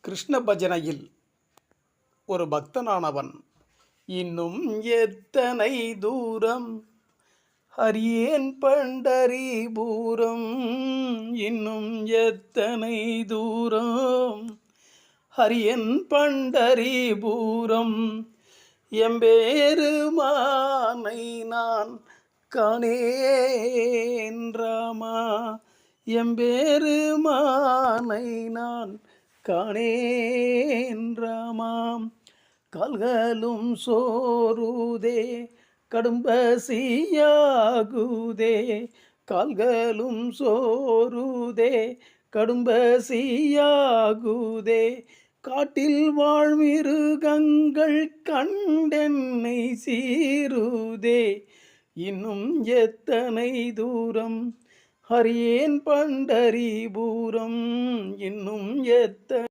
கிருஷ்ண பஜனையில் ஒரு பக்தனானவன் இன்னும் எத்தனை தூரம் ஹரியேன் பண்டரிபூரம், இன்னும் எத்தனை தூரம் ஹரியன் பண்டரிபூரம், எம்பெருமானை நான் காணேன் ராமா, எம்பெருமானை நான் காணேன் ராமாம். கால்களும் சோறுதே கடும்பசியாகுதே, கால்களும் சோறுதே கடும்பசியாகுதே, காட்டில் வாழ்மிருகங்கள் கண்டென்னை சீருதே, இன்னும் எத்தனை தூரம் ஹரியேன் பண்டரிபூரம், இன்னும் எத்தனை